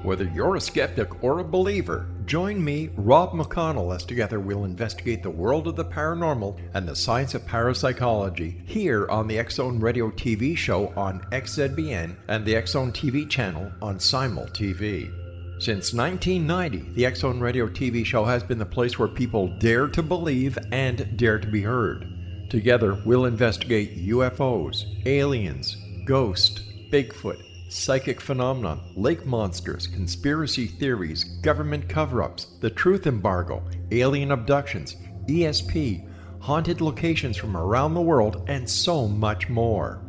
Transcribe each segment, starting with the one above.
Whether you're a skeptic or a believer, join me, Rob McConnell, as together we'll investigate the world of the paranormal and the science of parapsychology here on the X-Zone Radio TV show on XZBN and the X-Zone TV channel on Simul TV. Since 1990, the X-Zone Radio TV show has been the place where people dare to believe and dare to be heard. Together, we'll investigate UFOs, aliens, ghosts, Bigfoot, psychic phenomenon, lake monsters, conspiracy theories, government cover-ups, the truth embargo, alien abductions, ESP, haunted locations from around the world, and so much more.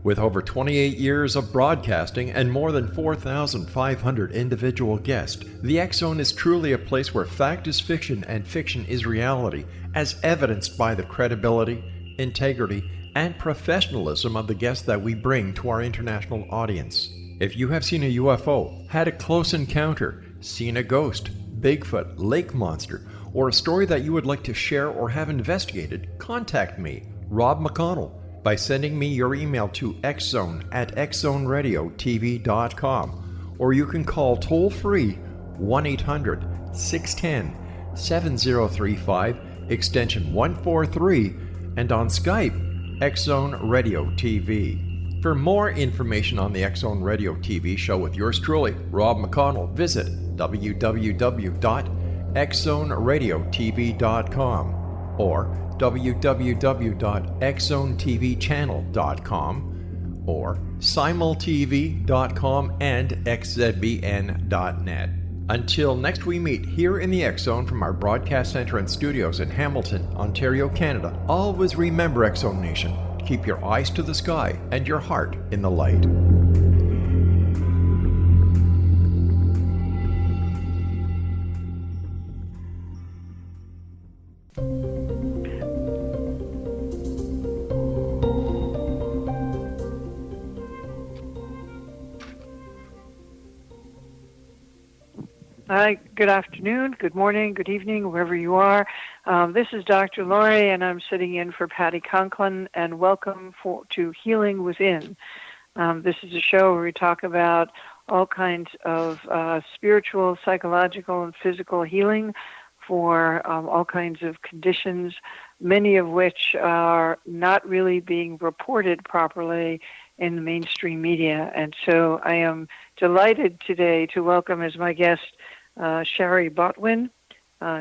With over 28 years of broadcasting and more than 4,500 individual guests, the X-Zone is truly a place where fact is fiction and fiction is reality, as evidenced by the credibility, integrity, and professionalism of the guests that we bring to our international audience. If you have seen a UFO, had a close encounter, seen a ghost, Bigfoot, lake monster, or a story that you would like to share or have investigated, contact me, Rob McConnell, by sending me your email to xzone@xzoneradiotv.com, or you can call toll-free 1-800-610-7035, extension 143, and on Skype, X-Zone Radio TV. For more information on the X-Zone Radio TV show with yours truly, Rob McConnell, visit www.xzoneradiotv.com or www.xzonetvchannel.com or simultv.com and xzbn.net. Until next we meet here in the X-Zone from our broadcast center and studios in Hamilton, Ontario, Canada, always remember, X-Zone Nation, keep your eyes to the sky and your heart in the light. Hi, good afternoon, good morning, good evening, wherever you are. This is Dr. Laurie, and I'm sitting in for Patty Conklin, and welcome to Healing Within. This is a show where we talk about all kinds of spiritual, psychological, and physical healing for all kinds of conditions, many of which are not really being reported properly in the mainstream media. And so I am delighted today to welcome as my guest Shari Botwin.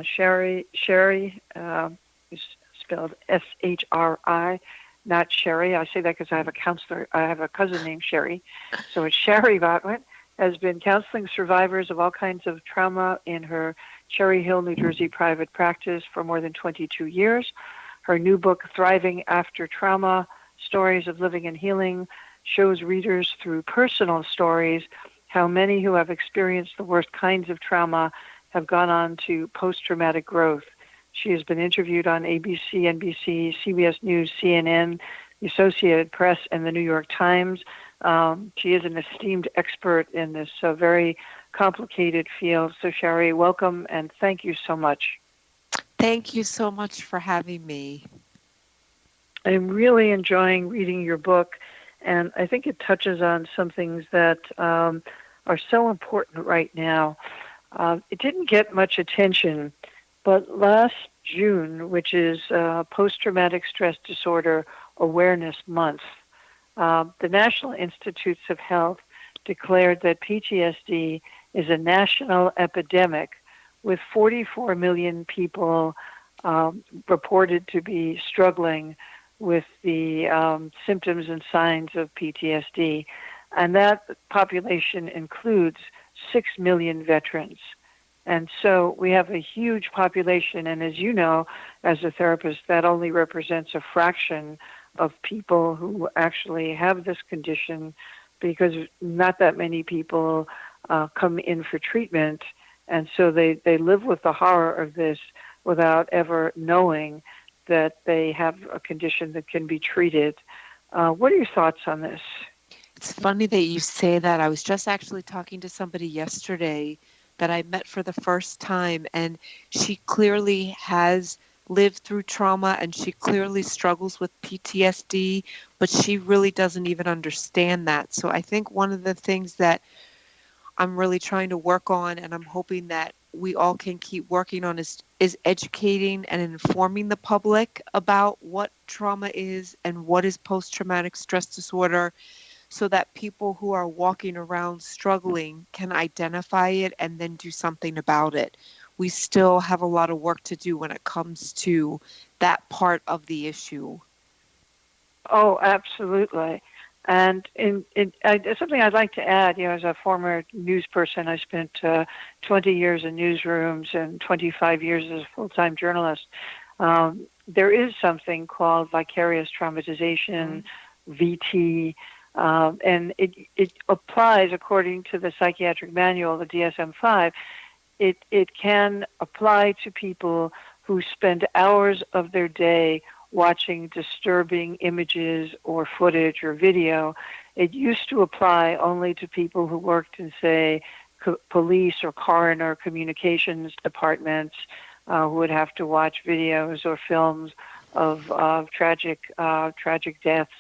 Shari is spelled S-H-R-I, not Sherry. I say that because I have a cousin named Sherry. So it's Shari Botwin, has been counseling survivors of all kinds of trauma in her Cherry Hill, New Jersey private practice for more than 22 years. Her new book, Thriving After Trauma, Stories of Living and Healing, shows readers through personal stories how many who have experienced the worst kinds of trauma have gone on to post-traumatic growth. She has been interviewed on ABC, NBC, CBS News, CNN, the Associated Press, and the New York Times. She is an esteemed expert in this very complicated field. So, Shari, welcome, and thank you so much. Thank you so much for having me. I'm really enjoying reading your book, and I think it touches on some things that are so important right now. It didn't get much attention, but last June, which is Post-Traumatic Stress Disorder Awareness Month, the National Institutes of Health declared that PTSD is a national epidemic with 44 million people reported to be struggling with the symptoms and signs of PTSD. And that population includes 6 million veterans. And so we have a huge population, and as you know, as a therapist, that only represents a fraction of people who actually have this condition, because not that many people come in for treatment, and so they live with the horror of this without ever knowing that they have a condition that can be treated. What are your thoughts on this? It's funny that you say that. I was just actually talking to somebody yesterday that I met for the first time, and she clearly has lived through trauma and she clearly struggles with PTSD, but she really doesn't even understand that. So I think one of the things that I'm really trying to work on, and I'm hoping that we all can keep working on, is educating and informing the public about what trauma is and what is post-traumatic stress disorder, so that people who are walking around struggling can identify it and then do something about it. We still have a lot of work to do when it comes to that part of the issue. Oh, absolutely. And something I'd like to add, as a former news person, I spent 20 years in newsrooms and 25 years as a full-time journalist. There is something called vicarious traumatization, VT, and it applies according to the psychiatric manual, the DSM-5. It can apply to people who spend hours of their day watching disturbing images or footage or video. It used to apply only to people who worked in, say, police or coroner communications departments, who would have to watch videos or films of tragic deaths.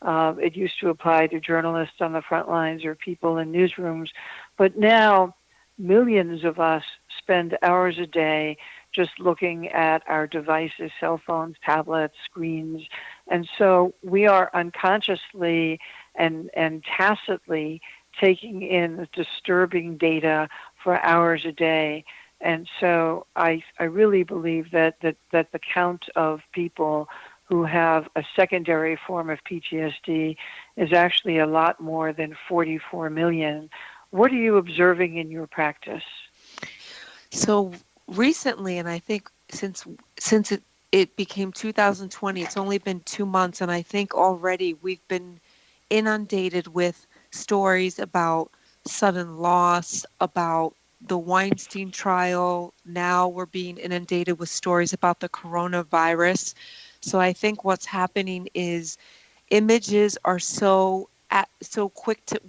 It used to apply to journalists on the front lines or people in newsrooms. But now millions of us spend hours a day just looking at our devices, cell phones, tablets, screens. And so we are unconsciously and tacitly taking in disturbing data for hours a day. And so I really believe that the count of people who have a secondary form of PTSD is actually a lot more than 44 million. What are you observing in your practice? So recently, and I think since it became 2020, it's only been 2 months, and I think already we've been inundated with stories about sudden loss, about the Weinstein trial. Now we're being inundated with stories about the coronavirus. So I think what's happening is images are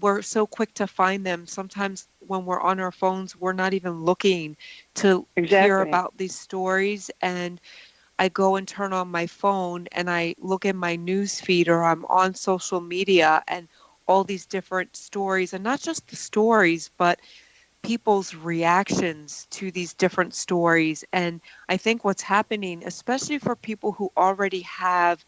we're so quick to find them. Sometimes when we're on our phones, we're not even looking to hear about these stories. And I go and turn on my phone and I look at my news feed, or I'm on social media, and all these different stories, and not just the stories, but people's reactions to these different stories. And I think what's happening, especially for people who already have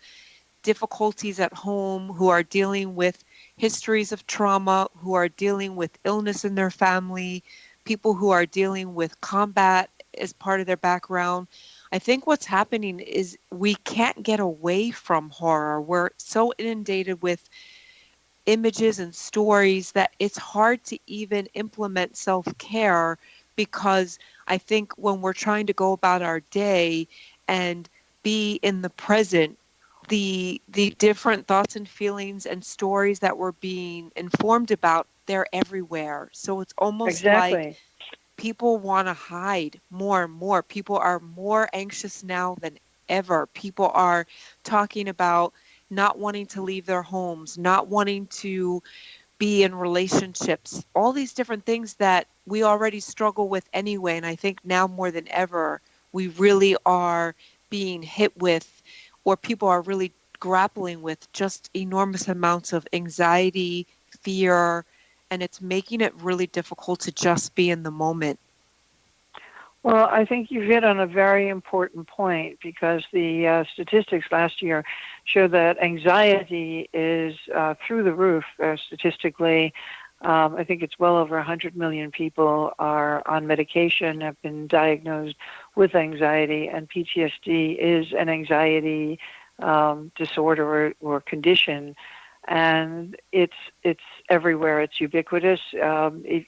difficulties at home, who are dealing with histories of trauma, who are dealing with illness in their family, people who are dealing with combat as part of their background. I think what's happening is we can't get away from horror. We're so inundated with images and stories that it's hard to even implement self-care, because I think when we're trying to go about our day and be in the present, the different thoughts and feelings and stories that we're being informed about, they're everywhere. So it's almost like people want to hide more and more. People are more anxious now than ever. People are talking about not wanting to leave their homes, not wanting to be in relationships, all these different things that we already struggle with anyway. And I think now more than ever, we really are being hit with, or people are really grappling with, just enormous amounts of anxiety, fear, and it's making it really difficult to just be in the moment. Well, I think you've hit on a very important point, because the statistics last year show that anxiety is through the roof statistically. I think it's well over 100 million people are on medication, have been diagnosed with anxiety, and PTSD is an anxiety disorder or condition. And it's everywhere. It's ubiquitous.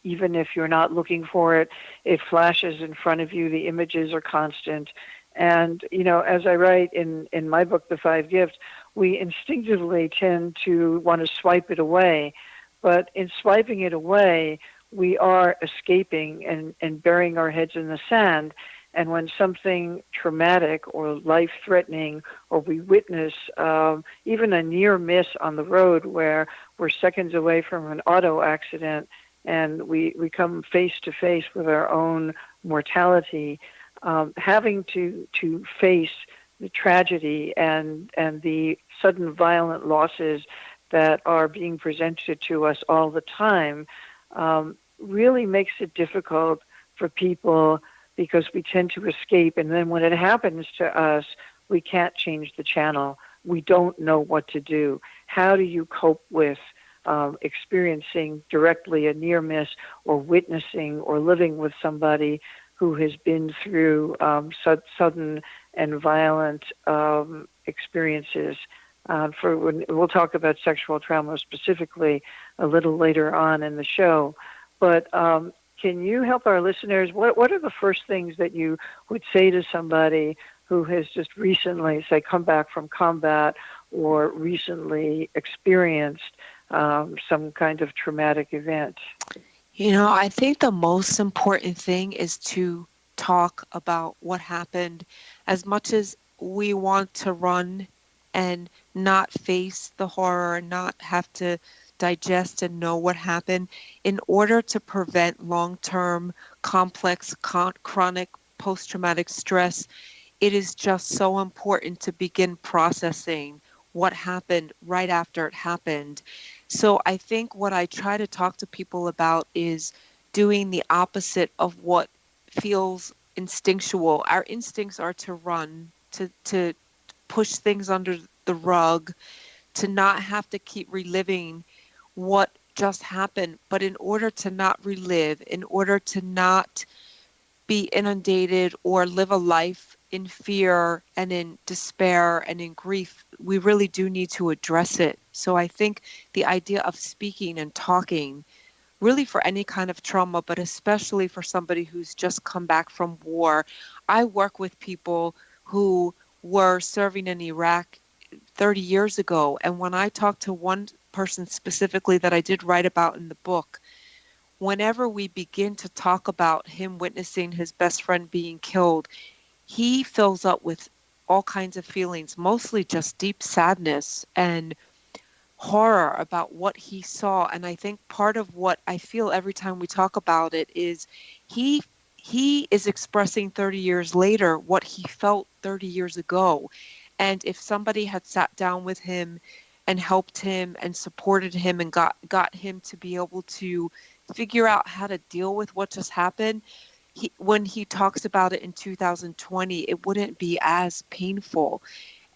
Even if you're not looking for it, it flashes in front of you. The images are constant. And, as I write in my book, The Five Gifts, we instinctively tend to want to swipe it away. But in swiping it away, we are escaping and burying our heads in the sand. And when something traumatic or life-threatening, or we witness even a near miss on the road where we're seconds away from an auto accident and we come face to face with our own mortality, having to face the tragedy and the sudden violent losses that are being presented to us all the time, really makes it difficult for people because we tend to escape. And then when it happens to us, we can't change the channel. We don't know what to do. How do you cope with experiencing directly a near miss, or witnessing or living with somebody who has been through sudden and violent experiences? We'll talk about sexual trauma specifically a little later on in the show. But can you help our listeners? What are the first things that you would say to somebody who has just recently, say, come back from combat or recently experienced some kind of traumatic event? I think the most important thing is to talk about what happened. As much as we want to run and not face the horror, not have to digest and know what happened, in order to prevent long-term complex chronic post-traumatic stress, it is just so important to begin processing what happened right after it happened. So I think what I try to talk to people about is doing the opposite of what feels instinctual. Our instincts are to run, to push things under the rug, to not have to keep reliving what just happened. But in order to not relive, in order to not be inundated or live a life in fear and in despair and in grief, we really do need to address it. So I think the idea of speaking and talking, really for any kind of trauma, but especially for somebody who's just come back from war. I work with people who were serving in Iraq 30 years ago. And when I talk to one person specifically that I did write about in the book, whenever we begin to talk about him witnessing his best friend being killed, he fills up with all kinds of feelings, mostly just deep sadness and horror about what he saw. And I think part of what I feel every time we talk about it is he is expressing 30 years later what he felt 30 years ago. And if somebody had sat down with him and helped him and supported him and got him to be able to figure out how to deal with what just happened, when he talks about it in 2020, it wouldn't be as painful.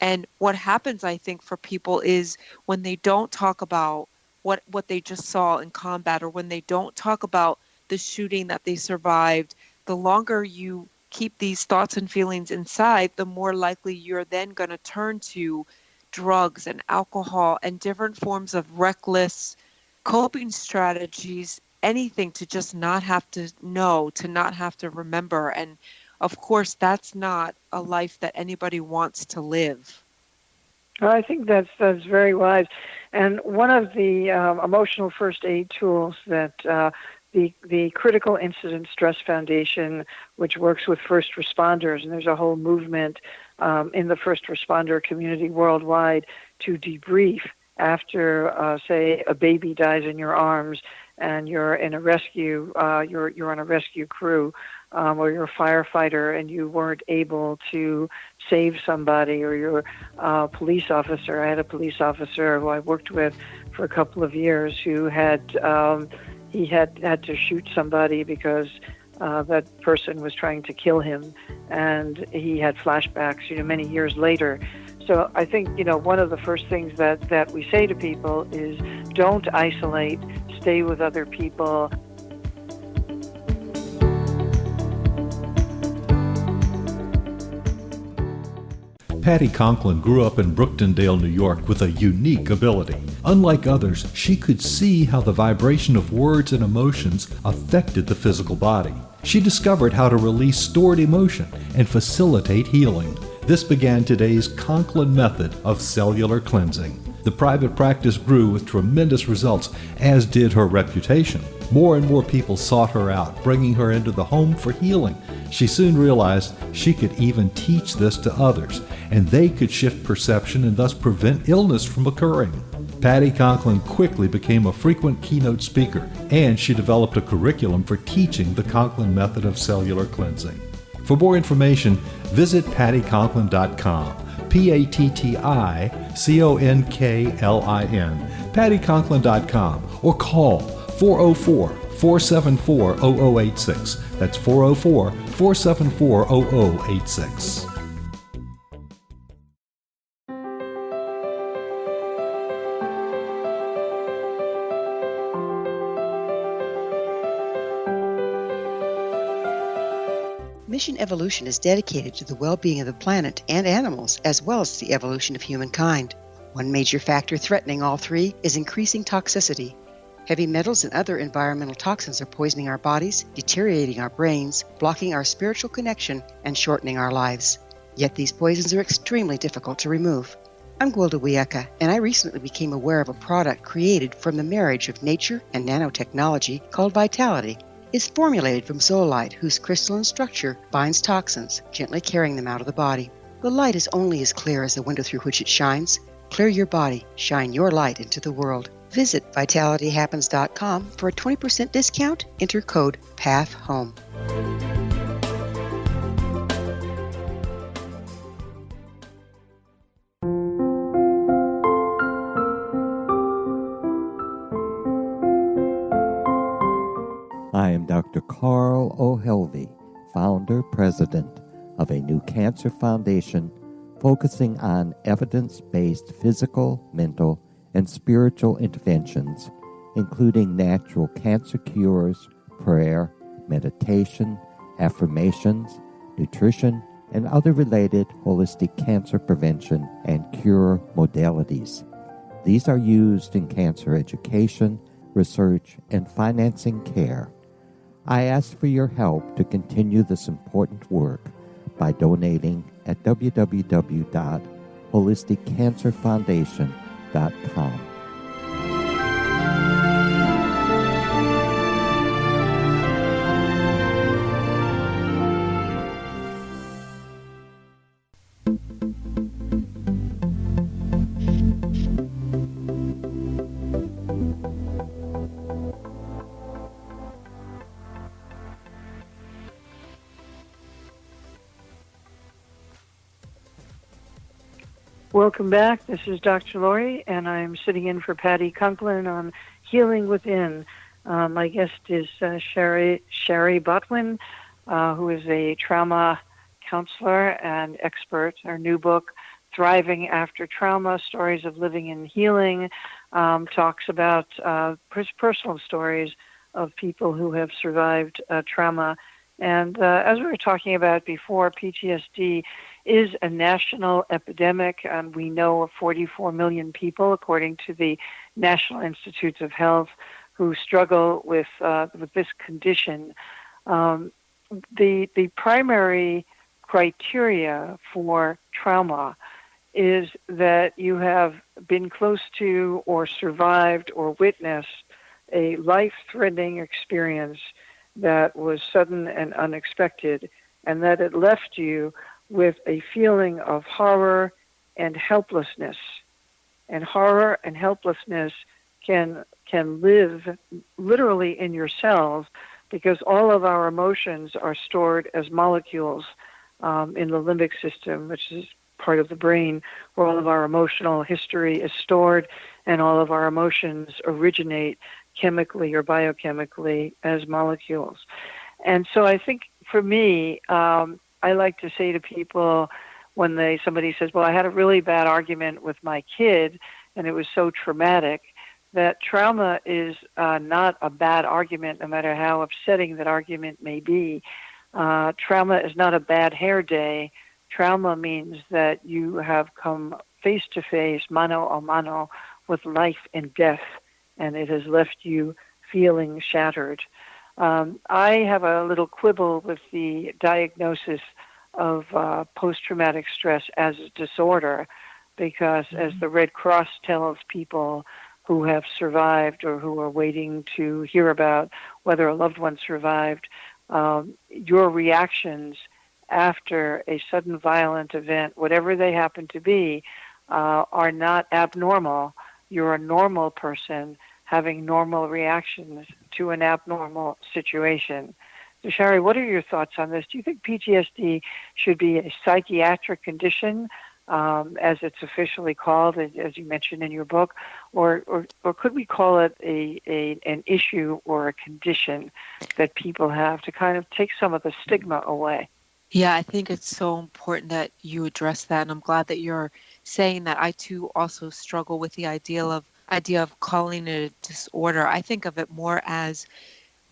And what happens, I think, for people is when they don't talk about what they just saw in combat, or when they don't talk about the shooting that they survived, the longer you keep these thoughts and feelings inside, the more likely you're then going to turn to drugs and alcohol and different forms of reckless coping strategies, anything to just not have to know, to not have to remember. And of course, that's not a life that anybody wants to live. Well, I think that's very wise. And one of the emotional first aid tools that the Critical Incident Stress Foundation, which works with first responders, and there's a whole movement in the first responder community worldwide to debrief after, say, a baby dies in your arms and you're in a rescue, you're on a rescue crew, or you're a firefighter and you weren't able to save somebody, or you're a police officer. I had a police officer who I worked with for a couple of years who had he had to shoot somebody because that person was trying to kill him, and he had flashbacks, many years later. So I think, one of the first things that we say to people is don't isolate, stay with other people. Patty Conklin grew up in Brooktondale, New York with a unique ability. Unlike others, she could see how the vibration of words and emotions affected the physical body. She discovered how to release stored emotion and facilitate healing. This began today's Conklin method of cellular cleansing. The private practice grew with tremendous results, as did her reputation. More and more people sought her out, bringing her into the home for healing. She soon realized she could even teach this to others, and they could shift perception and thus prevent illness from occurring. Patty Conklin quickly became a frequent keynote speaker, and she developed a curriculum for teaching the Conklin method of cellular cleansing. For more information, visit pattyconklin.com, PATTICONKLIN, pattyconklin.com, or call 404 404-0086. That's 404-474-0086. Mission Evolution is dedicated to the well-being of the planet and animals, as well as the evolution of humankind. One major factor threatening all three is increasing toxicity. Heavy metals and other environmental toxins are poisoning our bodies, deteriorating our brains, blocking our spiritual connection, and shortening our lives. Yet these poisons are extremely difficult to remove. I'm Gwilda Wiyaka, and I recently became aware of a product created from the marriage of nature and nanotechnology called Vitality. It's formulated from zoolite, whose crystalline structure binds toxins, gently carrying them out of the body. The light is only as clear as the window through which it shines. Clear your body, shine your light into the world. Visit vitalityhappens.com for a 20% discount. Enter code PATHHOME. I am Dr. Carl O'Helvey, founder, president of a new cancer foundation focusing on evidence-based physical, mental, and spiritual interventions, including natural cancer cures, prayer, meditation, affirmations, nutrition, and other related holistic cancer prevention and cure modalities. These are used in cancer education, research, and financing care. I ask for your help to continue this important work by donating at www.holisticcancerfoundation.com. Welcome back. This is Dr. Lori, and I'm sitting in for Patty Conklin on Healing Within. My guest is Shari Botwin, who is a trauma counselor and expert. Her new book, Thriving After Trauma, Stories of Living and Healing, talks about personal stories of people who have survived trauma. And as we were talking about before, PTSD is a national epidemic, and we know of 44 million people, according to the National Institutes of Health, who struggle with this condition. The primary criteria for trauma is that you have been close to or survived or witnessed a life-threatening experience that was sudden and unexpected, and that it left you with a feeling of horror and helplessness. And horror and helplessness can live literally in your cells, because all of our emotions are stored as molecules in the limbic system, which is part of the brain where all of our emotional history is stored, and all of our emotions originate chemically or biochemically as molecules. And so I think for me, I like to say to people when somebody says, well, I had a really bad argument with my kid and it was so traumatic, that trauma is not a bad argument, no matter how upsetting that argument may be. Trauma is not a bad hair day. Trauma means that you have come face to face, mano a mano, with life and death, and it has left you feeling shattered. I have a little quibble with the diagnosis of post-traumatic stress as a disorder, because as the Red Cross tells people who have survived or who are waiting to hear about whether a loved one survived, your reactions after a sudden violent event, whatever they happen to be, are not abnormal. You're a normal person having normal reactions to an abnormal situation. So, Shari, what are your thoughts on this? Do you think PTSD should be a psychiatric condition as it's officially called, as you mentioned in your book, or could we call it an issue or a condition that people have to kind of take some of the stigma away? Yeah, I think it's so important that you address that, and I'm glad that you're saying that. I too also struggle with the idea of calling it a disorder. I think of it more as,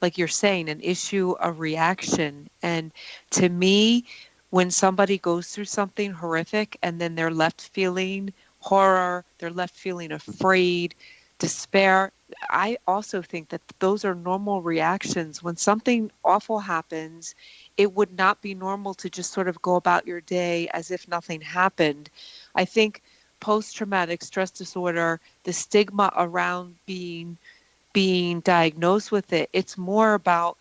like you're saying, an issue, a reaction. And to me, when somebody goes through something horrific and then they're left feeling horror, they're left feeling afraid, despair, I also think that those are normal reactions. When something awful happens, it would not be normal to just sort of go about your day as if nothing happened. I think post-traumatic stress disorder, the stigma around being diagnosed with it, it's more about,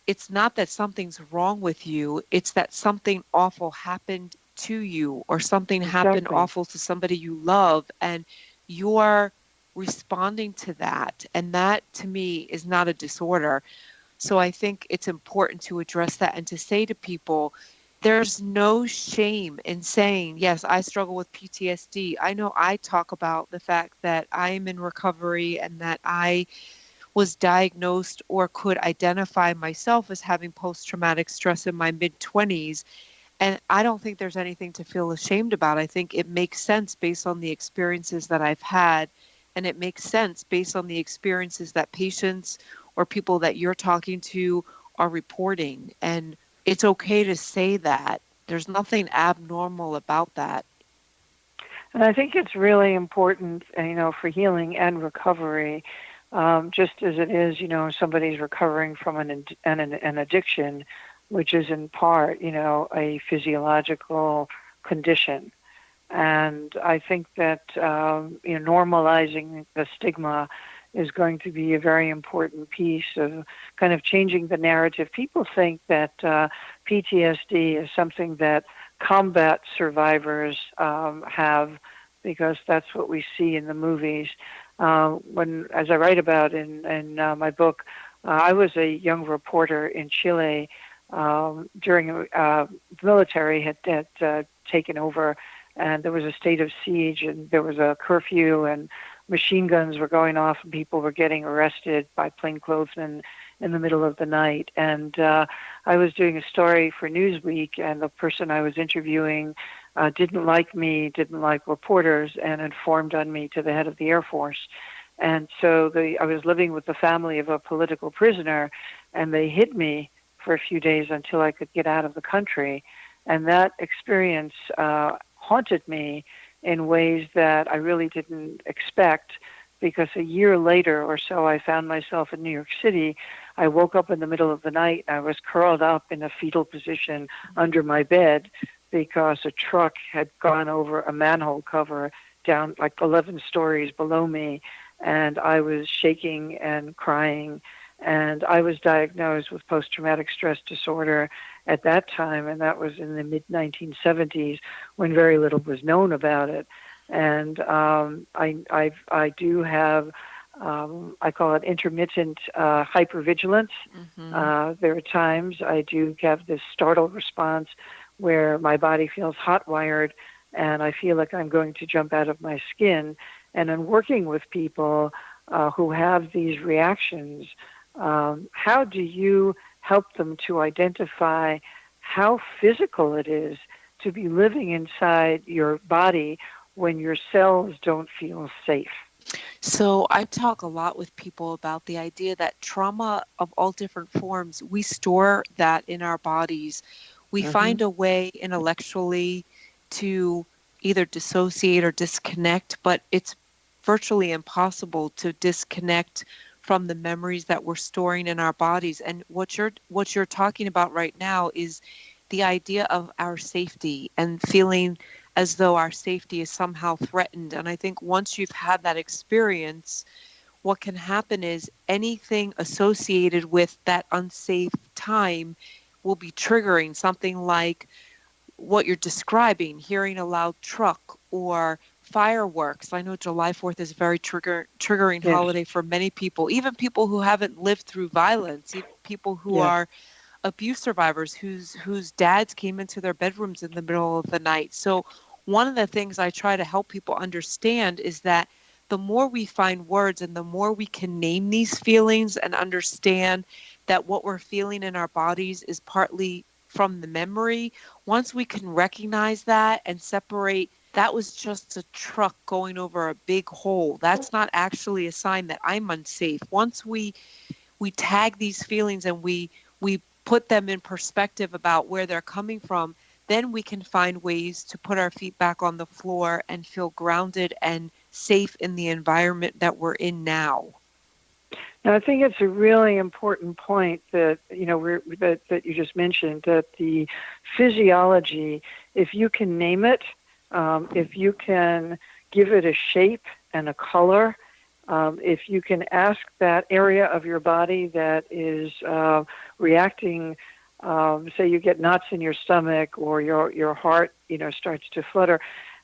it's not that something's wrong with you, it's that something awful happened to you, or something happened Exactly. awful to somebody you love, and you're responding to that. And that to me is not a disorder. So I think it's important to address that and to say to people, there's no shame in saying, yes, I struggle with PTSD. I know I talk about the fact that I am in recovery and that I was diagnosed or could identify myself as having post-traumatic stress in my mid-20s. And I don't think there's anything to feel ashamed about. I think it makes sense based on the experiences that I've had. And it makes sense based on the experiences that patients or people that you're talking to are reporting. And it's okay to say that. There's nothing abnormal about that. And I think it's really important, for healing and recovery, just as it is, somebody's recovering from an addiction, which is in part, a physiological condition. And I think that normalizing the stigma is going to be a very important piece of kind of changing the narrative. People think that PTSD is something that combat survivors have, because that's what we see in the movies. As I write about in my book, I was a young reporter in Chile during the military had taken over, and there was a state of siege, and there was a curfew, and machine guns were going off, and people were getting arrested by plainclothesmen in the middle of the night. And I was doing a story for Newsweek, and the person I was interviewing didn't like me, didn't like reporters, and informed on me to the head of the Air Force. And so I was living with the family of a political prisoner, and they hid me for a few days until I could get out of the country. And that experience haunted me in ways that I really didn't expect, because a year later or so, I found myself in New York City. I woke up in the middle of the night, and I was curled up in a fetal position under my bed because a truck had gone over a manhole cover down like 11 stories below me, and I was shaking and crying. And I was diagnosed with post-traumatic stress disorder at that time, and that was in the mid-1970s when very little was known about it. And I do have, I call it intermittent hypervigilance. Mm-hmm. There are times I do have this startled response where my body feels hot-wired, and I feel like I'm going to jump out of my skin. And in working with people who have these reactions, how do you help them to identify how physical it is to be living inside your body when your cells don't feel safe? So I talk a lot with people about the idea that trauma of all different forms, we store that in our bodies. We find a way intellectually to either dissociate or disconnect, but it's virtually impossible to disconnect from the memories that we're storing in our bodies. And what you're talking about right now is the idea of our safety and feeling as though our safety is somehow threatened. And I think once you've had that experience, what can happen is anything associated with that unsafe time will be triggering, something like what you're describing, hearing a loud truck or fireworks. I know July 4th is a very triggering Yes. holiday for many people, even people who haven't lived through violence, even people who Yes. are abuse survivors whose dads came into their bedrooms in the middle of the night. So one of the things I try to help people understand is that the more we find words and the more we can name these feelings and understand that what we're feeling in our bodies is partly from the memory, once we can recognize that and separate, that was just a truck going over a big hole. That's not actually a sign that I'm unsafe. Once we tag these feelings and we put them in perspective about where they're coming from, then we can find ways to put our feet back on the floor and feel grounded and safe in the environment that we're in now. Now, I think it's a really important point that that you just mentioned, that the physiology, if you can name it, if you can give it a shape and a color, if you can ask that area of your body that is reacting, say you get knots in your stomach or your heart, starts to flutter,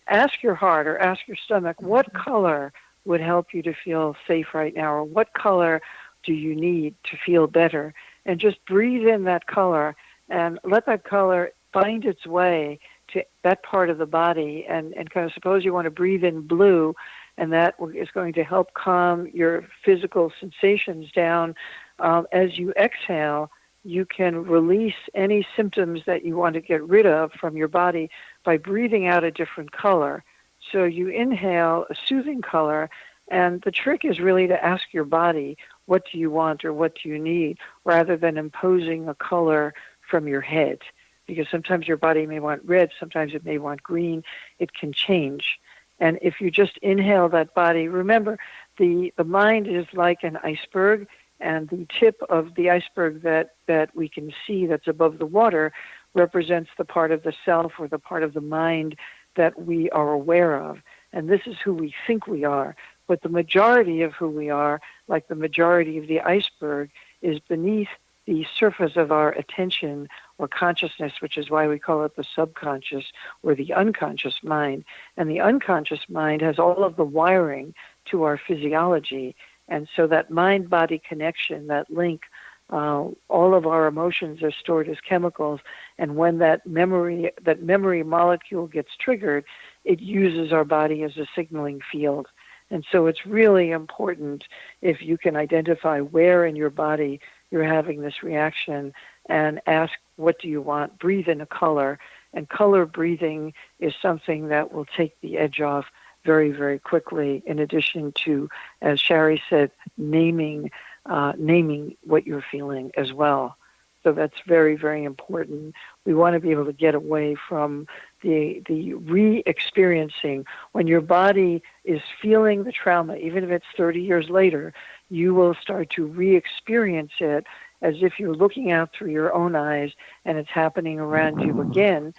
ask your heart or ask your stomach, what color would help you to feel safe right now, or what color do you need to feel better? And just breathe in that color and let that color find its way to that part of the body, and kind of suppose you want to breathe in blue, and that is going to help calm your physical sensations down. As you exhale, you can release any symptoms that you want to get rid of from your body by breathing out a different color. So you inhale a soothing color, and the trick is really to ask your body, what do you want or what do you need, rather than imposing a color from your head. Because sometimes your body may want red, sometimes it may want green. It can change. And if you just inhale that body, remember, the mind is like an iceberg, and the tip of the iceberg that we can see that's above the water represents the part of the self or the part of the mind that we are aware of. And this is who we think we are. But the majority of who we are, like the majority of the iceberg, is beneath the surface of our attention or consciousness, which is why we call it the subconscious or the unconscious mind. And the unconscious mind has all of the wiring to our physiology. And so that mind-body connection, that link, all of our emotions are stored as chemicals. And when that memory molecule gets triggered, it uses our body as a signaling field. And so it's really important if you can identify where in your body you're having this reaction and ask, what do you want? Breathe in a color. And color breathing is something that will take the edge off very, very quickly, in addition to, as Shari said, naming what you're feeling as well. So that's very, very important. We want to be able to get away from the re-experiencing. When your body is feeling the trauma, even if it's 30 years later, you will start to re-experience it as if you're looking out through your own eyes and it's happening around you again.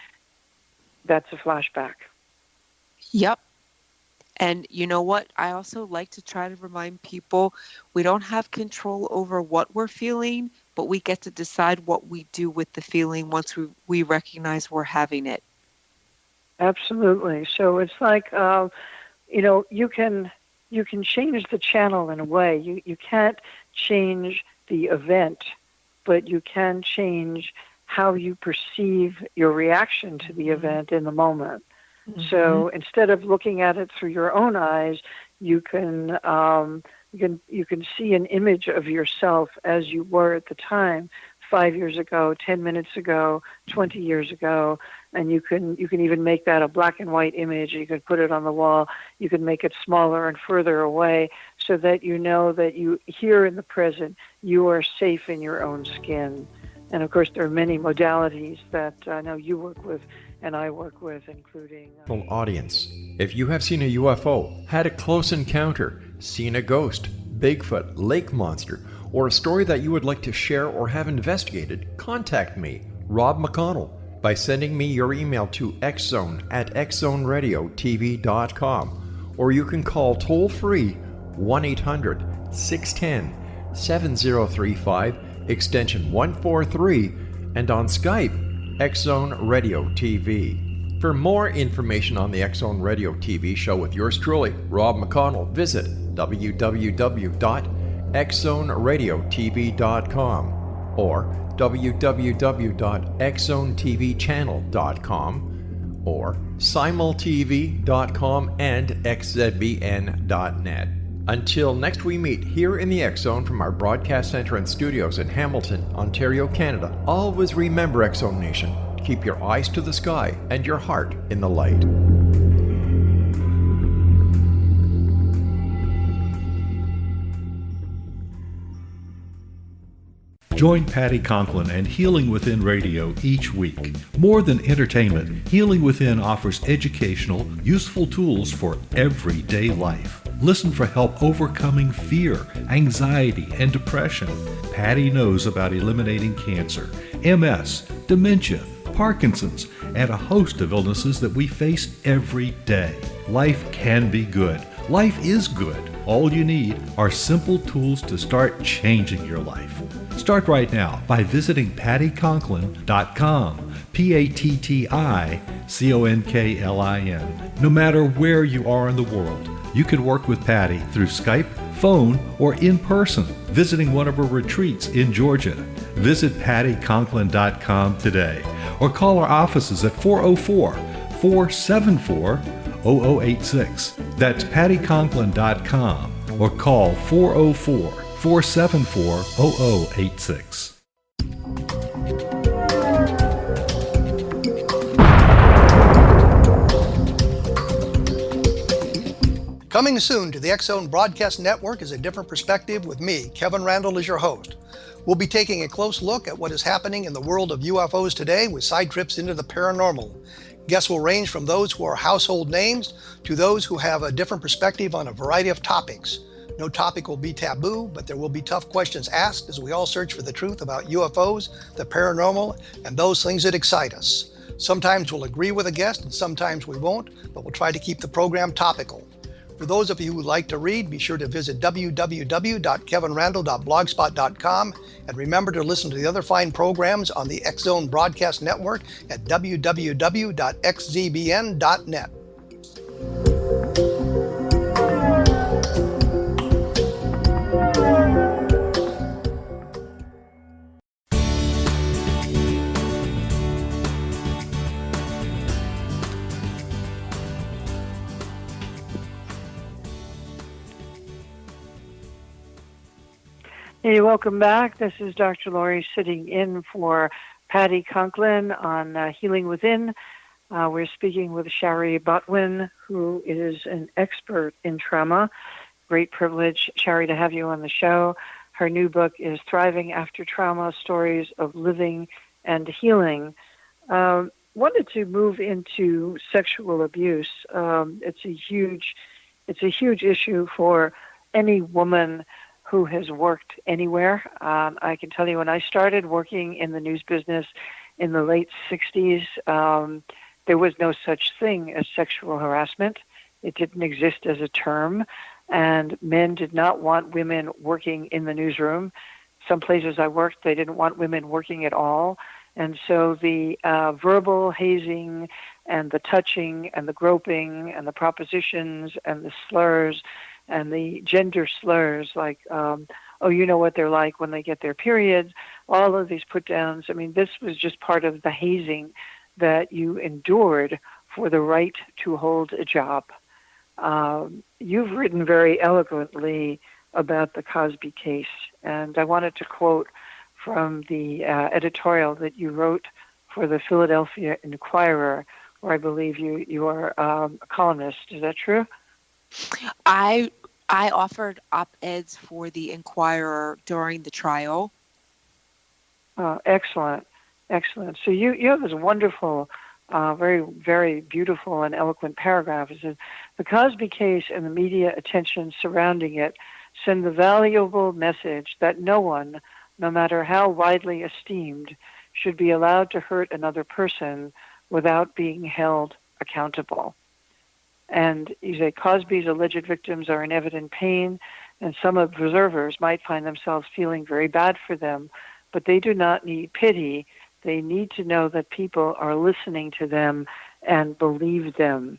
That's a flashback. Yep. And you know what? I also like to try to remind people we don't have control over what we're feeling, but we get to decide what we do with the feeling once we recognize we're having it. Absolutely. So it's like, you can change the channel in a way. You can't change the event, but you can change how you perceive your reaction to the event in the moment. Mm-hmm. So instead of looking at it through your own eyes, you can see an image of yourself as you were at the time, 5 years ago, 10 minutes ago, 20 years ago, and you can even make that a black and white image. You can put it on the wall. You can make it smaller and further away so that you know that you here in the present, you are safe in your own skin. And of course, there are many modalities that I know you work with and I work with, including... Audience, if you have seen a UFO, had a close encounter, seen a ghost, Bigfoot, lake monster, or a story that you would like to share or have investigated, contact me, Rob McConnell, by sending me your email to xzone@xzoneradiotv.com, or you can call toll-free 1-800-610-7035, extension 143, and on Skype, X Zone Radio TV. For more information on the X Zone Radio TV show with yours truly, Rob McConnell, visit www.xzoneradiotv.com or www.xzonetvchannel.com or simultv.com and xzbn.net. Until next we meet here in the X Zone from our broadcast center and studios in Hamilton, Ontario, Canada, always remember, X Zone Nation, keep your eyes to the sky and your heart in the light. Join Patty Conklin and Healing Within Radio each week. More than entertainment, Healing Within offers educational, useful tools for everyday life. Listen for help overcoming fear, anxiety, and depression. Patty knows about eliminating cancer, MS, dementia, Parkinson's, and a host of illnesses that we face every day. Life can be good. Life is good. All you need are simple tools to start changing your life. Start right now by visiting pattyconklin.com, PATTICONKLIN. No matter where you are in the world, you can work with Patty through Skype, phone, or in person, visiting one of her retreats in Georgia. Visit pattyconklin.com today or call our offices at 404-474-0086. That's pattyconklin.com or call 404-474-0086. Coming soon to the X Zone Broadcast Network is A Different Perspective with me, Kevin Randall, as your host. We'll be taking a close look at what is happening in the world of UFOs today with side trips into the paranormal. Guests will range from those who are household names to those who have a different perspective on a variety of topics. No topic will be taboo, but there will be tough questions asked as we all search for the truth about UFOs, the paranormal, and those things that excite us. Sometimes we'll agree with a guest and sometimes we won't, but we'll try to keep the program topical. For those of you who would like to read, be sure to visit www.kevinrandall.blogspot.com and remember to listen to the other fine programs on the X Zone Broadcast Network at www.xzbn.net. Hey, welcome back. This is Dr. Laurie sitting in for Patty Conklin on Healing Within. We're speaking with Shari Botwin, who is an expert in trauma. Great privilege, Shari, to have you on the show. Her new book is Thriving After Trauma, Stories of Living and Healing. Wanted to move into sexual abuse. It's a huge issue for any woman who has worked anywhere. I can tell you when I started working in the news business in the late 60s, there was no such thing as sexual harassment. It didn't exist as a term, and men did not want women working in the newsroom. Some places I worked, they didn't want women working at all. And so the verbal hazing and the touching and the groping and the propositions and the slurs and the gender slurs like, oh, you know what they're like when they get their periods, all of these put-downs. I mean, this was just part of the hazing that you endured for the right to hold a job. You've written very eloquently about the Cosby case, and I wanted to quote from the editorial that you wrote for the Philadelphia Inquirer, where I believe you are a columnist. Is that true? I offered op-eds for the Inquirer during the trial. Excellent. So you have this wonderful, very, very beautiful and eloquent paragraph. It says, the Cosby case and the media attention surrounding it send the valuable message that no one, no matter how widely esteemed, should be allowed to hurt another person without being held accountable. And you say Cosby's alleged victims are in evident pain, and some observers might find themselves feeling very bad for them, but they do not need pity. They need to know that people are listening to them and believe them.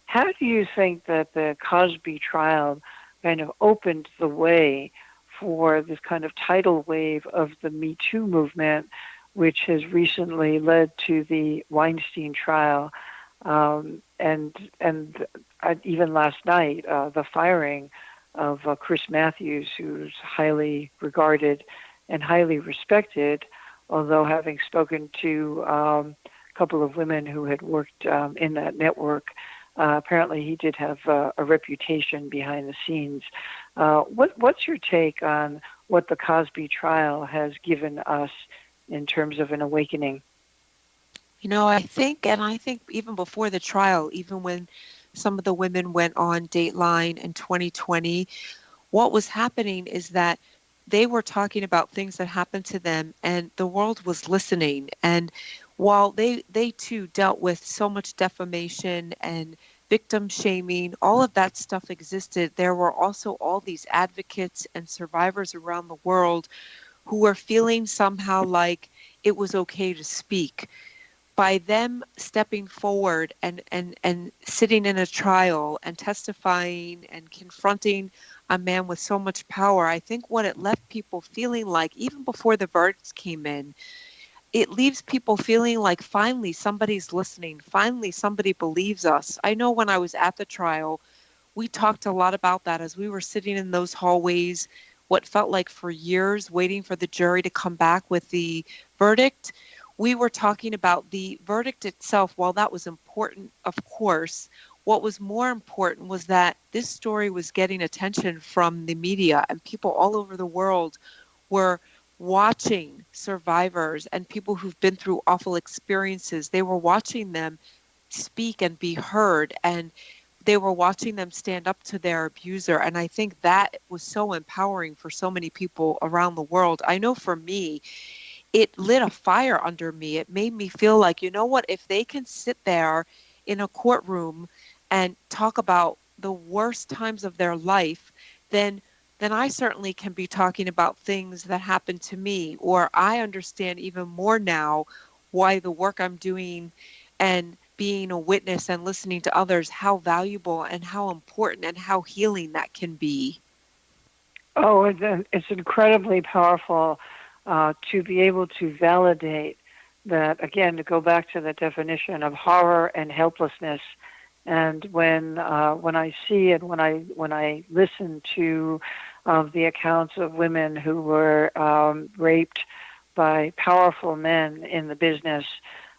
How do you think that the Cosby trial kind of opened the way for this kind of tidal wave of the Me Too movement, which has recently led to the Weinstein trial? Even last night, the firing of Chris Matthews, who's highly regarded and highly respected, although having spoken to a couple of women who had worked in that network, apparently he did have a reputation behind the scenes. What's your take on what the Cosby trial has given us in terms of an awakening? I think even before the trial, even when some of the women went on Dateline in 2020, what was happening is that they were talking about things that happened to them and the world was listening. And while they too dealt with so much defamation and victim shaming, all of that stuff existed, there were also all these advocates and survivors around the world who were feeling somehow like it was okay to speak. By them stepping forward and sitting in a trial and testifying and confronting a man with so much power, I think what it left people feeling like, even before the verdicts came in, it leaves people feeling like finally somebody's listening, finally somebody believes us. I know when I was at the trial, we talked a lot about that as we were sitting in those hallways, what felt like for years, waiting for the jury to come back with the verdict. We were talking about the verdict itself. While that was important, of course, what was more important was that this story was getting attention from the media, and people all over the world were watching survivors and people who've been through awful experiences. They were watching them speak and be heard, and they were watching them stand up to their abuser. And I think that was so empowering for so many people around the world. I know for me, it lit a fire under me. It made me feel like, you know what, if they can sit there in a courtroom and talk about the worst times of their life, then I certainly can be talking about things that happened to me, or I understand even more now why the work I'm doing and being a witness and listening to others, how valuable and how important and how healing that can be. Oh, it's incredibly powerful to be able to validate that, again, to go back to the definition of horror and helplessness. And when I see and when I listen to the accounts of women who were raped by powerful men in the business,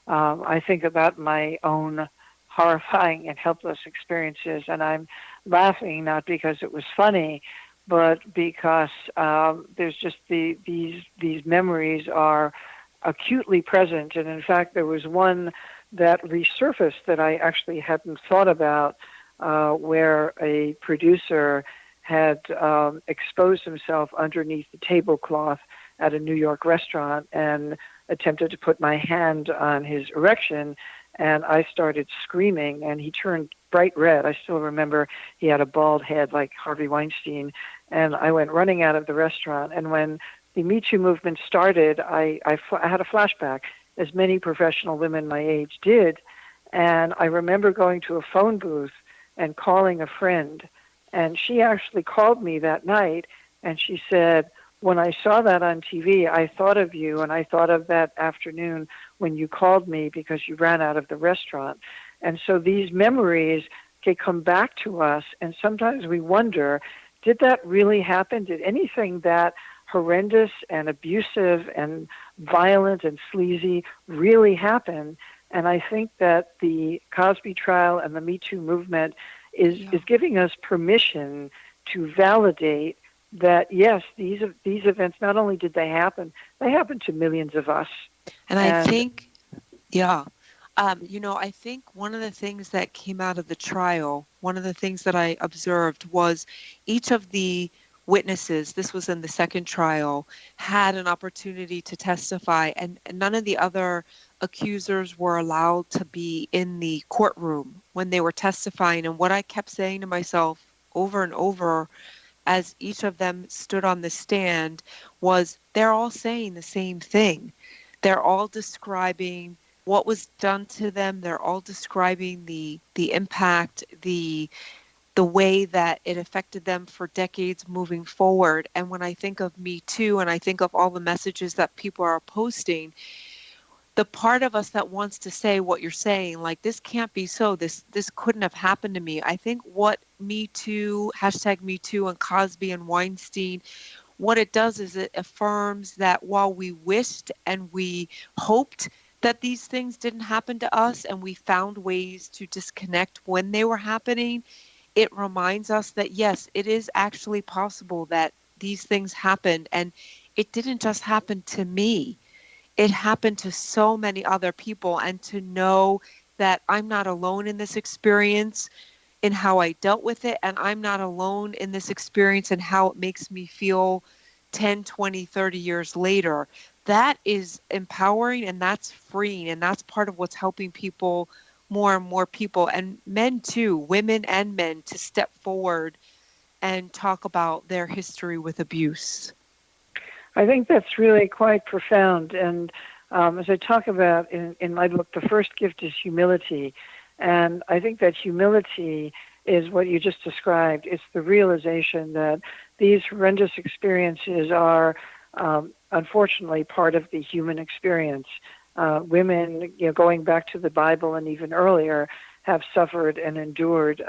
I think about my own horrifying and helpless experiences, and I'm laughing not because it was funny, but because there's just these memories are acutely present. And in fact, there was one that resurfaced that I actually hadn't thought about, where a producer had exposed himself underneath the tablecloth at a New York restaurant and attempted to put my hand on his erection, and I started screaming, and he turned bright red. I still remember he had a bald head like Harvey Weinstein, and I went running out of the restaurant. And when the Me Too movement started, I had a flashback, as many professional women my age did, and I remember going to a phone booth and calling a friend, and she actually called me that night, and she said, when I saw that on TV, I thought of you, and I thought of that afternoon when you called me because you ran out of the restaurant. And so these memories can come back to us, and sometimes we wonder, did that really happen? Did anything that horrendous and abusive and violent and sleazy really happen? And I think that the Cosby trial and the Me Too movement is giving us permission to validate that, yes, these events, not only did they happened to millions of us. And I think, I think one of the things that came out of the trial, one of the things that I observed was each of the witnesses, this was in the second trial, had an opportunity to testify, and none of the other accusers were allowed to be in the courtroom when they were testifying. And what I kept saying to myself over and over as each of them stood on the stand was, they're all saying the same thing. They're all describing what was done to them. They're all describing the impact, the way that it affected them for decades moving forward. And when I think of Me Too and I think of all the messages that people are posting, the part of us that wants to say what you're saying, like, this can't be so, this couldn't have happened to me. I think what Me Too, hashtag Me Too, and Cosby and Weinstein, what it does is it affirms that while we wished and we hoped that these things didn't happen to us and we found ways to disconnect when they were happening, it reminds us that yes, it is actually possible that these things happened, and it didn't just happen to me. It happened to so many other people, and to know that I'm not alone in this experience in how I dealt with it, and I'm not alone in this experience and how it makes me feel 10, 20, 30 years later. That is empowering, and that's freeing, and that's part of what's helping people, more and more people, and men too, women and men, to step forward and talk about their history with abuse. I think that's really quite profound. And as I talk about in my book, the first gift is humility. And I think that humility is what you just described. It's the realization that these horrendous experiences are, unfortunately, part of the human experience. Women, going back to the Bible and even earlier, have suffered and endured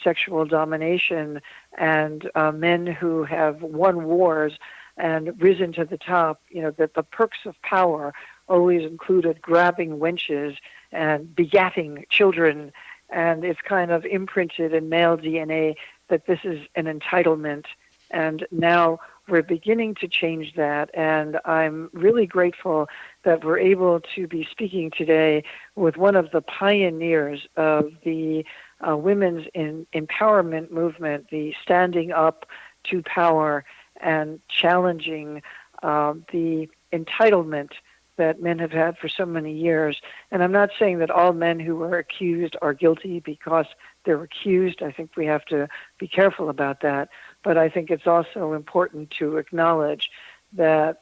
sexual domination, and men who have won wars and risen to the top, that the perks of power always included grabbing wenches and begatting children. And it's kind of imprinted in male DNA that this is an entitlement. And now we're beginning to change that. And I'm really grateful that we're able to be speaking today with one of the pioneers of the women's empowerment movement, the standing up to power and challenging the entitlement that men have had for so many years. And I'm not saying that all men who are accused are guilty because they're accused. I think we have to be careful about that. But I think it's also important to acknowledge that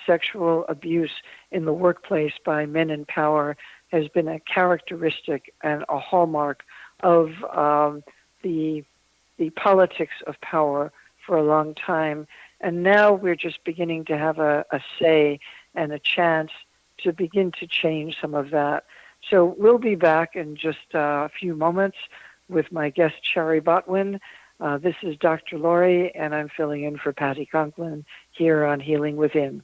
sexual abuse in the workplace by men in power has been a characteristic and a hallmark of the politics of power for a long time. And now we're just beginning to have a say and a chance to begin to change some of that. So we'll be back in just a few moments with my guest, Shari Botwin. This is Dr. Laurie, and I'm filling in for Patty Conklin here on Healing Within.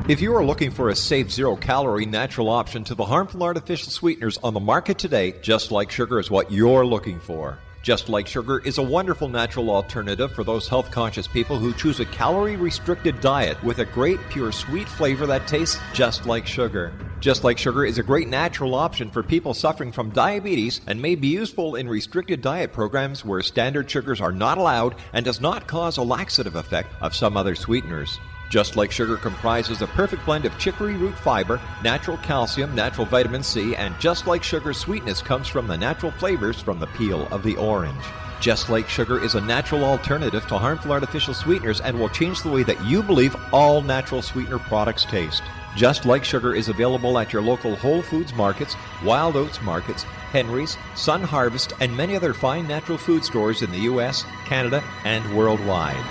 If you are looking for a safe, zero-calorie natural option to the harmful artificial sweeteners on the market today, Just Like Sugar is what you're looking for. Just Like Sugar is a wonderful natural alternative for those health-conscious people who choose a calorie-restricted diet with a great, pure, sweet flavor that tastes just like sugar. Just Like Sugar is a great natural option for people suffering from diabetes and may be useful in restricted diet programs where standard sugars are not allowed and does not cause a laxative effect of some other sweeteners. Just Like Sugar comprises a perfect blend of chicory root fiber, natural calcium, natural vitamin C, and Just Like Sugar's sweetness comes from the natural flavors from the peel of the orange. Just Like Sugar is a natural alternative to harmful artificial sweeteners and will change the way that you believe all natural sweetener products taste. Just Like Sugar is available at your local Whole Foods markets, Wild Oats markets, Henry's, Sun Harvest, and many other fine natural food stores in the U.S., Canada, and worldwide.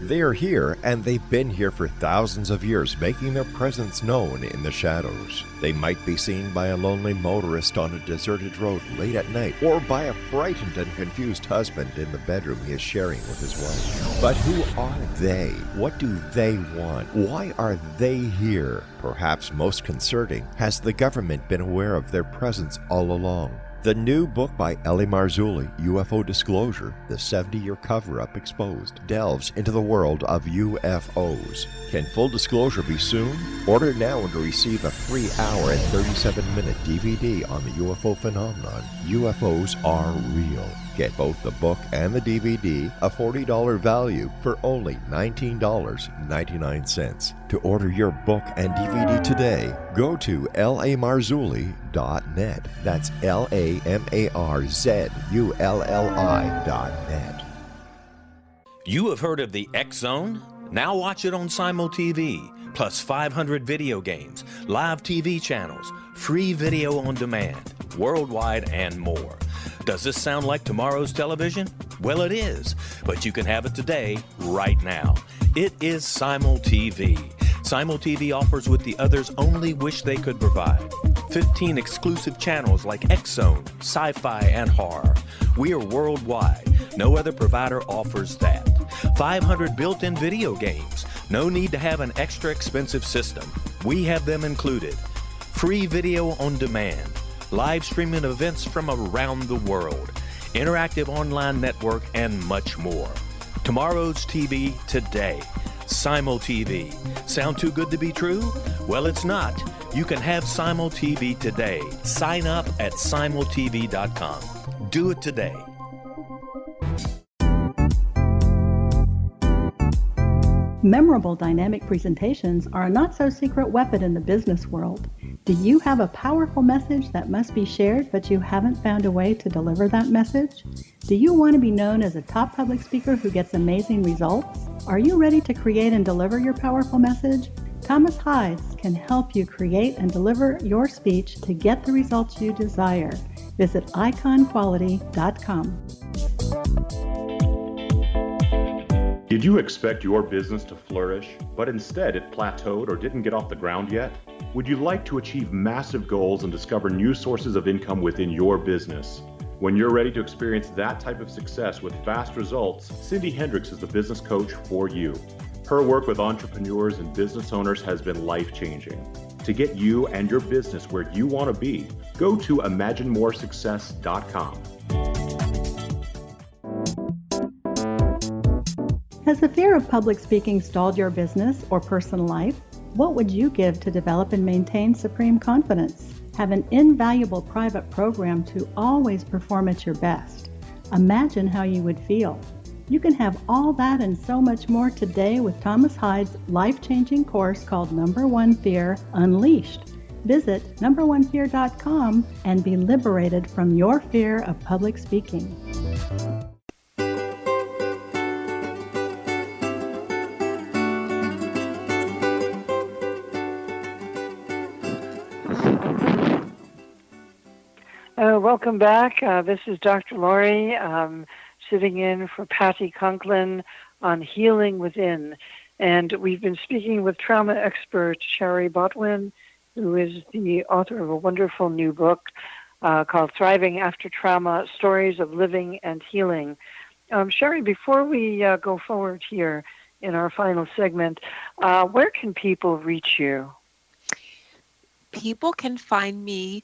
They are here, and they've been here for thousands of years, making their presence known in the shadows. They might be seen by a lonely motorist on a deserted road late at night, or by a frightened and confused husband in the bedroom he is sharing with his wife. But who are they? What do they want? Why are they here? Perhaps most concerning, has the government been aware of their presence all along? The new book by Ellie Marzulli, UFO Disclosure, the 70-year cover-up exposed, delves into the world of UFOs. Can full disclosure be soon? Order now and receive a free hour and 37-minute DVD on the UFO phenomenon. UFOs are real. Get both the book and the DVD, a $40 value, for only $19.99. To order your book and DVD today, go to lamarzulli.net. That's LAMARZULLI.net. You have heard of the X Zone? Now watch it on Simul TV, plus 500 video games, live TV channels, free video on demand, worldwide, and more. Does this sound like tomorrow's television? Well, it is, but you can have it today, right now. It is Simul TV. Simul TV offers what the others only wish they could provide. 15 exclusive channels like X Zone, sci-fi, and horror. We are worldwide. No other provider offers that. 500 built-in video games. No need to have an extra expensive system. We have them included. Free video on demand. Live streaming events from around the world, interactive online network, and much more. Tomorrow's TV today. Simul TV. Sound too good to be true? Well, it's not. You can have Simul TV today. Sign up at simultv.com. Do it today. Memorable dynamic presentations are a not-so-secret weapon in the business world. Do you have a powerful message that must be shared, but you haven't found a way to deliver that message? Do you want to be known as a top public speaker who gets amazing results? Are you ready to create and deliver your powerful message? Thomas Hides can help you create and deliver your speech to get the results you desire. Visit iconquality.com. Did you expect your business to flourish, but instead it plateaued or didn't get off the ground yet? Would you like to achieve massive goals and discover new sources of income within your business? When you're ready to experience that type of success with fast results, Cindy Hendricks is the business coach for you. Her work with entrepreneurs and business owners has been life-changing. To get you and your business where you want to be, go to imaginemoresuccess.com. Has the fear of public speaking stalled your business or personal life? What would you give to develop and maintain supreme confidence? Have an invaluable private program to always perform at your best. Imagine how you would feel. You can have all that and so much more today with Thomas Hides' life-changing course called Number One Fear Unleashed. Visit numberonefear.com and be liberated from your fear of public speaking. Welcome back. This is Dr. Laurie sitting in for Patty Conklin on Healing Within. And we've been speaking with trauma expert Shari Botwin, who is the author of a wonderful new book called Thriving After Trauma, Stories of Living and Healing. Shari, before we go forward here in our final segment, where can people reach you? People can find me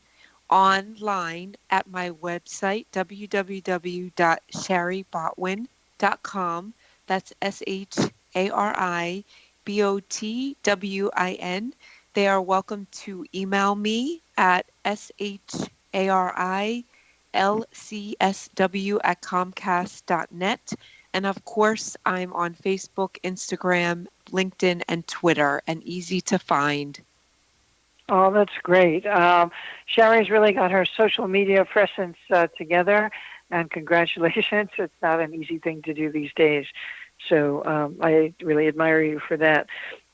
online at my website, www.sharibotwin.com. That's SHARIBOTWIN. They are welcome to email me at SHARILCSW@comcast.net. And of course, I'm on Facebook, Instagram, LinkedIn, and Twitter, and easy to find. Oh, that's great. Shari's really got her social media presence together, and congratulations. It's not an easy thing to do these days. So I really admire you for that.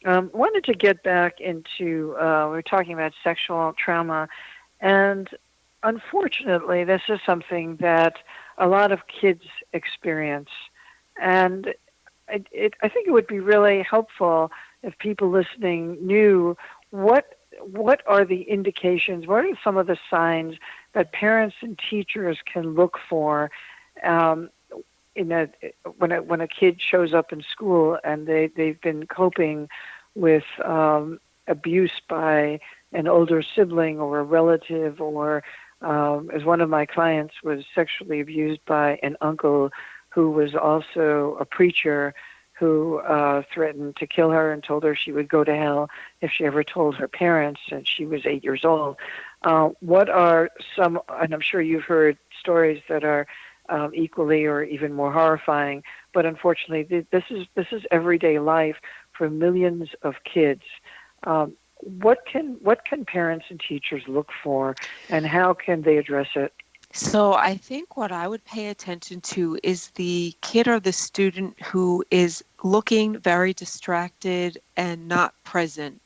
Wanted to get back into, we were talking about sexual trauma, and unfortunately, this is something that a lot of kids experience. And I think it would be really helpful if people listening knew what are the indications, what are some of the signs that parents and teachers can look for when a kid shows up in school and they've been coping with abuse by an older sibling or a relative, or as one of my clients was sexually abused by an uncle who was also a preacher, who threatened to kill her and told her she would go to hell if she ever told her parents, and she was 8 years old. What are some, and I'm sure you've heard stories that are equally or even more horrifying, but unfortunately this is everyday life for millions of kids. What can parents and teachers look for, and how can they address it? So I think what I would pay attention to is the kid or the student who is looking very distracted and not present.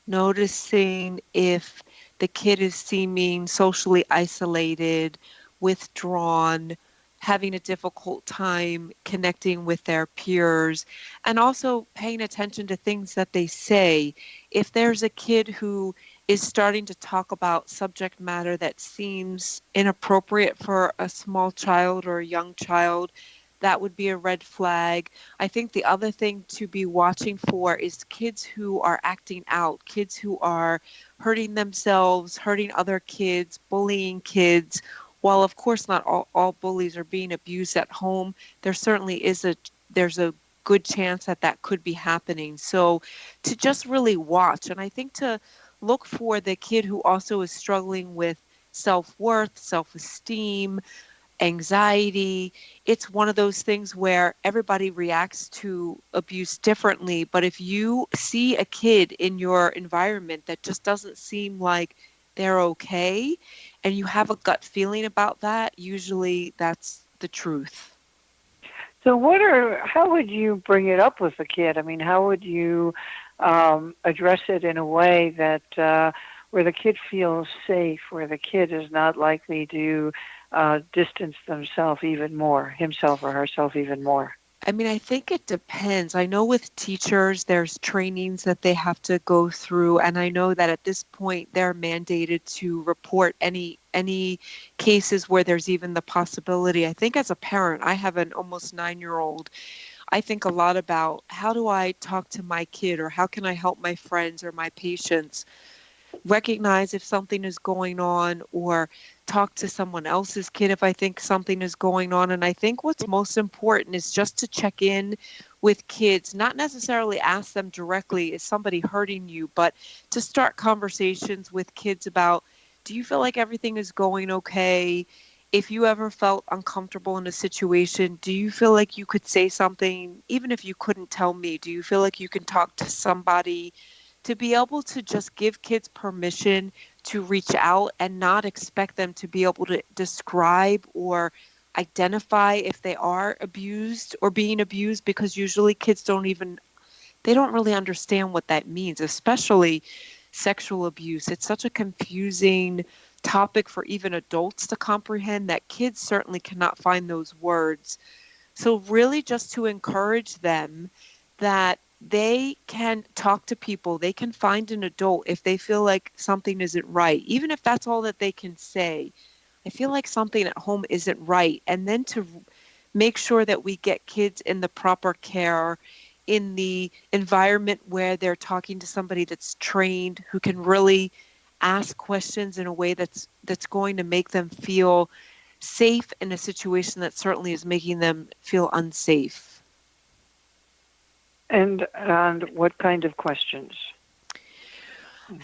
Noticing if the kid is seeming socially isolated, withdrawn, having a difficult time connecting with their peers, and also paying attention to things that they say. If there's a kid who is starting to talk about subject matter that seems inappropriate for a small child or a young child, that would be a red flag. I think the other thing to be watching for is kids who are acting out, kids who are hurting themselves, hurting other kids, bullying kids. While of course not all bullies are being abused at home, there certainly there's a good chance that could be happening. So to just really watch, and I think to look for the kid who also is struggling with self-worth, self-esteem, anxiety. It's one of those things where everybody reacts to abuse differently. But if you see a kid in your environment that just doesn't seem like they're okay, and you have a gut feeling about that, usually that's the truth. So how would you bring it up with the kid? I mean, how would you address it in a way that where the kid feels safe, where the kid is not likely to distance himself or herself even more? I mean, I think it depends. I know with teachers, there's trainings that they have to go through, and I know that at this point they're mandated to report any cases where there's even the possibility. I think as a parent, I have an almost 9-year-old. I think a lot about how do I talk to my kid, or how can I help my friends or my patients recognize if something is going on, or talk to someone else's kid if I think something is going on. And I think what's most important is just to check in with kids, not necessarily ask them directly, is somebody hurting you, but to start conversations with kids about, do you feel like everything is going okay? If you ever felt uncomfortable in a situation, do you feel like you could say something, even if you couldn't tell me? Do you feel like you can talk to somebody? To be able to just give kids permission to reach out and not expect them to be able to describe or identify if they are abused or being abused, because usually kids don't really understand what that means, especially sexual abuse. It's such a confusing topic for even adults to comprehend that kids certainly cannot find those words. So really just to encourage them that they can talk to people, they can find an adult if they feel like something isn't right, even if that's all that they can say. I feel like something at home isn't right. And then to make sure that we get kids in the proper care, in the environment where they're talking to somebody that's trained, who can really ask questions in a way that's going to make them feel safe in a situation that certainly is making them feel unsafe. And what kind of questions?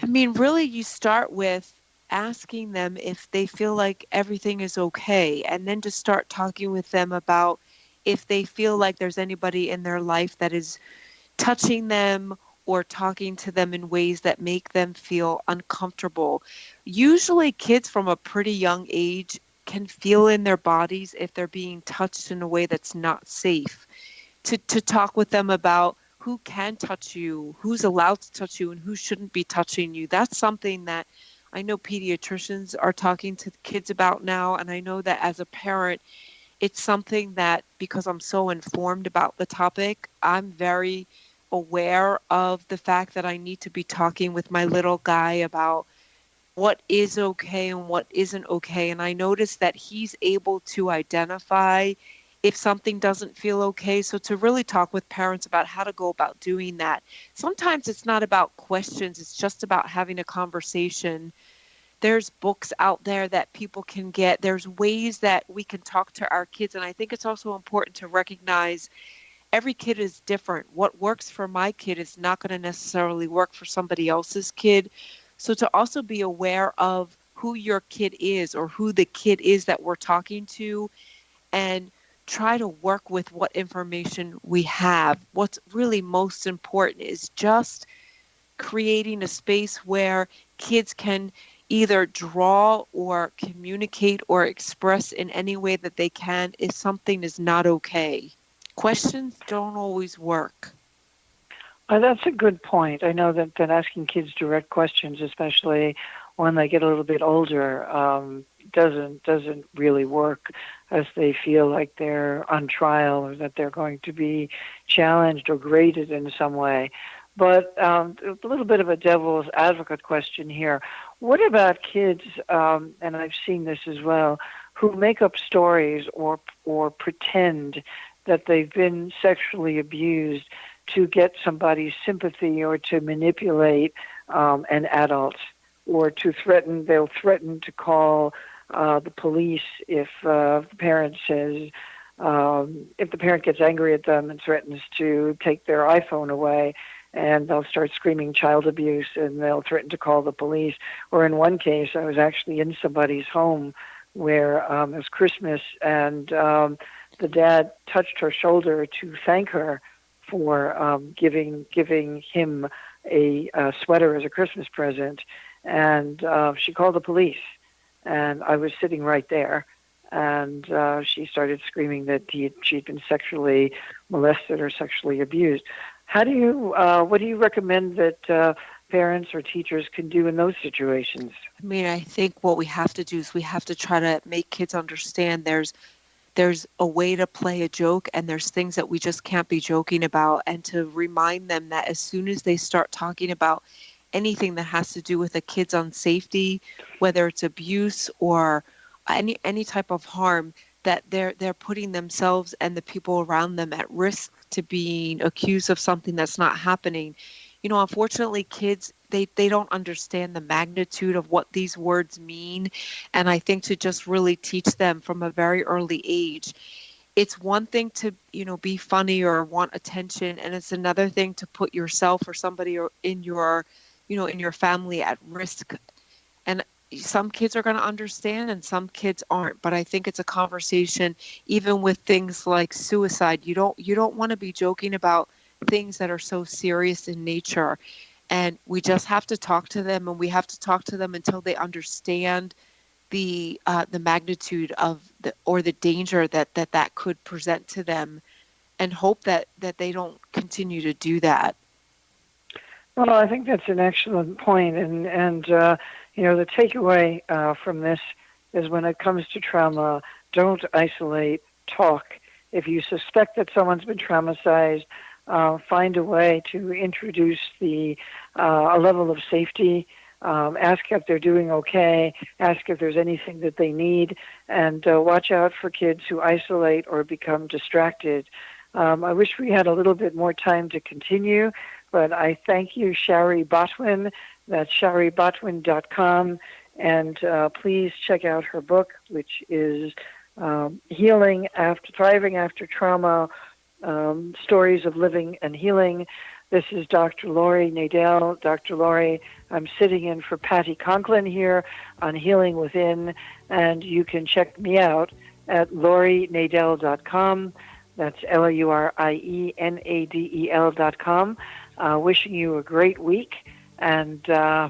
I mean, really, you start with asking them if they feel like everything is okay, and then to start talking with them about if they feel like there's anybody in their life that is touching them or talking to them in ways that make them feel uncomfortable. Usually kids from a pretty young age can feel in their bodies if they're being touched in a way that's not safe. To talk with them about who can touch you, who's allowed to touch you, and who shouldn't be touching you. That's something that I know pediatricians are talking to the kids about now. And I know that as a parent, it's something that, because I'm so informed about the topic, I'm very aware of the fact that I need to be talking with my little guy about what is okay and what isn't okay. And I notice that he's able to identify if something doesn't feel okay. So to really talk with parents about how to go about doing that. Sometimes it's not about questions, it's just about having a conversation. There's books out there that people can get. There's ways that we can talk to our kids. And I think it's also important to recognize every kid is different. What works for my kid is not going to necessarily work for somebody else's kid. So to also be aware of who your kid is or who the kid is that we're talking to, and try to work with what information we have. What's really most important is just creating a space where kids can either draw or communicate or express in any way that they can if something is not okay. Questions don't always work. That's a good point. I know that asking kids direct questions, especially when they get a little bit older, doesn't really work, as they feel like they're on trial or that they're going to be challenged or graded in some way. But a little bit of a devil's advocate question here. What about kids, and I've seen this as well, who make up stories or pretend that they've been sexually abused to get somebody's sympathy or to manipulate an adult, or to they'll threaten to call the police if the parent says, if the parent gets angry at them and threatens to take their iPhone away, and they'll start screaming child abuse and they'll threaten to call the police. Or in one case, I was actually in somebody's home where it was Christmas, and the dad touched her shoulder to thank her for giving him a sweater as a Christmas present, and she called the police, and I was sitting right there, and she started screaming that she'd been sexually molested or sexually abused. What do you recommend that parents or teachers can do in those situations? I mean, I think what we have to do is we have to try to make kids understand there's a way to play a joke, and there's things that we just can't be joking about, and to remind them that as soon as they start talking about anything that has to do with a kid's unsafety, whether it's abuse or any type of harm, that they're putting themselves and the people around them at risk to being accused of something that's not happening. You know, unfortunately, kids, they don't understand the magnitude of what these words mean. And I think to just really teach them from a very early age. It's one thing to, be funny or want attention, and it's another thing to put yourself or somebody in your family at risk. And some kids are going to understand and some kids aren't. But I think it's a conversation, even with things like suicide. You don't want to be joking about things that are so serious in nature. And we just have to talk to them, and we have to talk to them until they understand the magnitude of the danger that could present to them, and hope that they don't continue to do that. Well, I think that's an excellent point, and the takeaway from this is, when it comes to trauma, don't isolate, talk. If you suspect that someone's been traumatized, find a way to introduce a level of safety. Ask if they're doing okay. Ask if there's anything that they need, and watch out for kids who isolate or become distracted. I wish we had a little bit more time to continue, but I thank you, Shari Botwin. That's sharibotwin.com, and please check out her book, which is Thriving After Trauma, Stories of Living and Healing. This is Dr. Lori Nadel. Dr. Lori, I'm sitting in for Patty Conklin here on Healing Within, and you can check me out at lorinadel.com. That's LURIENADEL.com. Wishing you a great week, and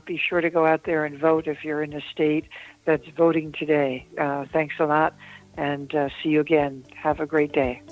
be sure to go out there and vote if you're in a state that's voting today. Thanks a lot, and see you again. Have a great day.